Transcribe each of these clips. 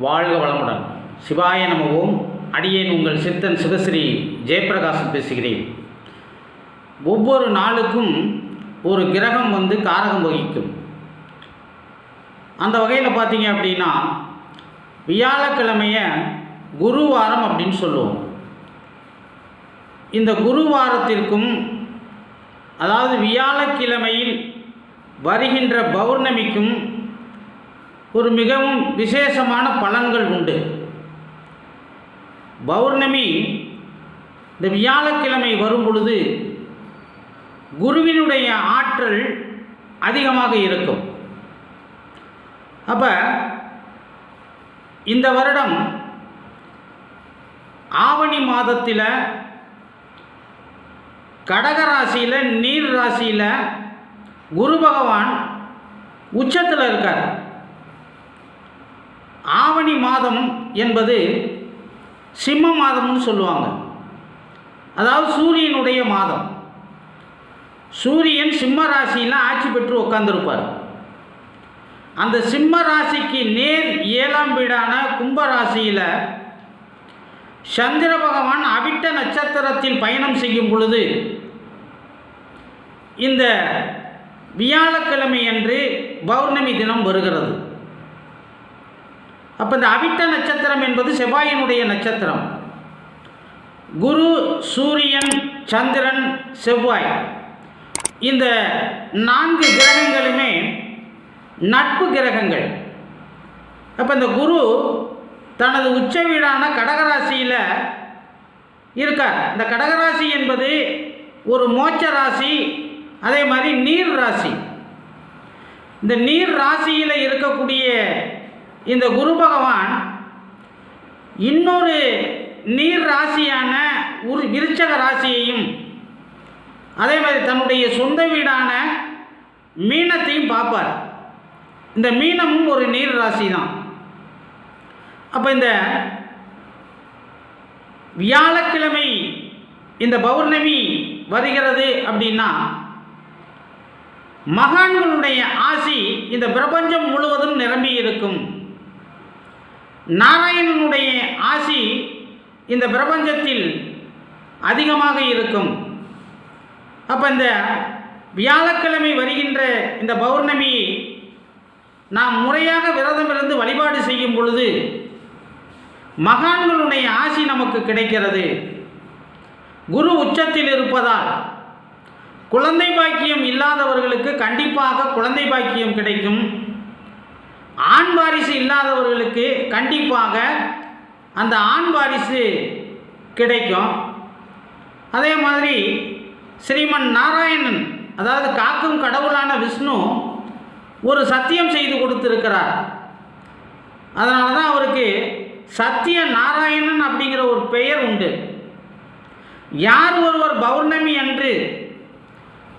வாழ்க வளமுடன். சிவாய நம ஓம். அடியேன் உங்கள் சித்தன் சிவஸ்ரீ ஜெயப்பிரகாசம் பேசுகிறேன். ஒவ்வொரு நாளுக்கும் ஒரு கிரகம் காரகம் வகிக்கும். அந்த வகையில் பார்த்தீங்க அப்படின்னா வியாழக்கிழமைய குருவாரம் அப்படின்னு சொல்லுவோம். இந்த குருவாரத்திற்கும் அதாவது வியாழக்கிழமையில் வருகின்ற பௌர்ணமிக்கும் ஒரு மிகவும் விசேஷமான பலன்கள் உண்டு. பௌர்ணமி இந்த வியாழக்கிழமை வரும் பொழுது குருவினுடைய ஆற்றல் அதிகமாக இருக்கும். அப்போ இந்த வருடம் ஆவணி மாதத்தில் கடக ராசியில் நீர் ராசியில் குரு பகவான் உச்சத்தில் இருக்கார். ஆவணி மாதம் என்பது சிம்ம மாதம்னு சொல்லுவாங்க. அதாவது சூரியனுடைய மாதம். சூரியன் சிம்ம ராசியில் ஆட்சி பெற்று உட்கார்ந்திருப்பார். அந்த சிம்ம ராசிக்கு நேர் 7ஆம் வீடான கும்ப ராசியில் சந்திர பகவான் அவிட்ட நட்சத்திரத்தில் பயணம் செய்யும் பொழுது இந்த வியாழக்கிழமை அன்று பௌர்ணமி தினம் வருகிறது. அப்போ இந்த அவிட்ட நட்சத்திரம் என்பது செவ்வாயினுடைய நட்சத்திரம். குரு, சூரியன், சந்திரன், செவ்வாய் இந்த 4 கிரகங்களுமே நட்பு கிரகங்கள். அப்போ இந்த குரு தனது உச்ச வீடான கடகராசியில் இருக்கார். இந்த கடகராசி என்பது ஒரு மோட்ச ராசி, அதே மாதிரி நீர் ராசி. இந்த நீர் ராசியில் இருக்கக்கூடிய இந்த குரு பகவான் இன்னொரு நீர் ராசியான விருச்சக ராசியையும் அதே மாதிரி தன்னுடைய சொந்த வீடான மீனத்தையும் பார்ப்பார். இந்த மீனமும் ஒரு நீர் ராசி தான். அப்போ இந்த வியாழக்கிழமை இந்த பௌர்ணமி வருகிறது அப்படின்னா மகான்களுடைய ஆசி இந்த பிரபஞ்சம் முழுவதும் நிரம்பி இருக்கும். நாராயணனுடைய ஆசி இந்த பிரபஞ்சத்தில் அதிகமாக இருக்கும். அப்போ இந்த வியாழக்கிழமை வருகின்ற இந்த பௌர்ணமி நாம் முறையாக விரதம் இருந்து வழிபாடு செய்யும் பொழுது மகான்களுடைய ஆசி நமக்கு கிடைக்கிறது. குரு உச்சத்தில் இருப்பதால் குழந்தை பாக்கியம் இல்லாதவர்களுக்கு கண்டிப்பாக குழந்தை பாக்கியம் கிடைக்கும். ஆண் வாரிசு இல்லாதவர்களுக்கு கண்டிப்பாக அந்த ஆண் வாரிசு கிடைக்கும். அதே மாதிரி ஸ்ரீமன் நாராயணன் அதாவது காக்கும் கடவுளான விஷ்ணு ஒரு சத்தியம் செய்து கொடுத்திருக்கிறார். அதனால தான் அவருக்கு சத்திய நாராயணன் அப்படிங்கிற ஒரு பெயர் உண்டு. யார் ஒருவர் பௌர்ணமி அன்று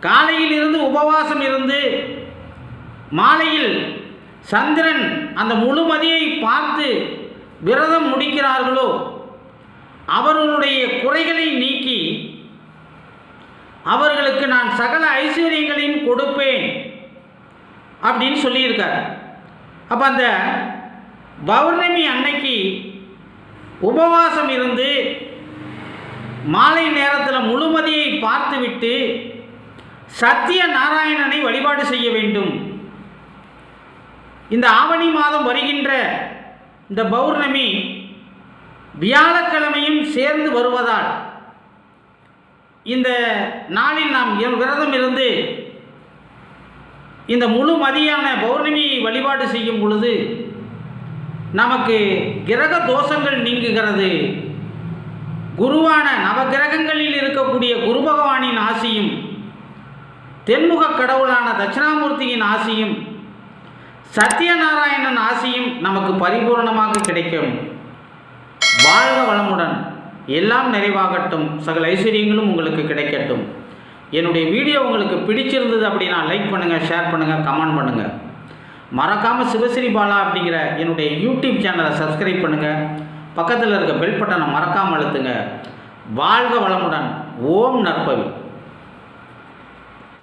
காலையில் இருந்து உபவாசம் இருந்து மாலையில் சந்திரன் அந்த முழுமதியை பார்த்து விரதம் முடிக்கிறார்களோ அவர்களுடைய குறைகளை நீக்கி அவர்களுக்கு நான் சகல ஐஸ்வர்யங்களையும் கொடுப்பேன் அப்படின்னு சொல்லியிருக்கார். அப்போ அந்த பௌர்ணமி அன்னைக்கு உபவாசம் இருந்து மாலை நேரத்தில் முழுமதியை பார்த்துவிட்டு சத்திய நாராயணனை வழிபாடு செய்ய வேண்டும். இந்த ஆவணி மாதம் வருகின்ற இந்த பௌர்ணமி வியாழக்கிழமையும் சேர்ந்து வருவதால் இந்த நாளில் நாம் விரதம் இருந்து இந்த முழு மதியான பௌர்ணமியை வழிபாடு செய்யும் பொழுது நமக்கு கிரக தோஷங்கள் நீங்குகிறது. குருவான நவகிரகங்களில் இருக்கக்கூடிய குரு பகவானின் ஆசியும் தென்முக கடவுளான தட்சிணாமூர்த்தியின் ஆசியும் சத்யநாராயணன் ஆசியும் நமக்கு பரிபூர்ணமாக கிடைக்கும். வாழ்க வளமுடன். எல்லாம் நிறைவாகட்டும். சகல ஐஸ்வர்யங்களும் உங்களுக்கு கிடைக்கட்டும். என்னுடைய வீடியோ உங்களுக்கு பிடிச்சிருந்தது அப்படின்னா லைக் பண்ணுங்கள், ஷேர் பண்ணுங்கள், கமெண்ட் பண்ணுங்கள். மறக்காமல் சிவஸ்ரீ பாலா அப்படிங்கிற என்னுடைய யூடியூப் சேனலை சப்ஸ்கிரைப் பண்ணுங்கள். பக்கத்தில் இருக்க பெல் பட்டனை மறக்காமல் அழுத்துங்க. வாழ்க வளமுடன். ஓம் நற்பவி.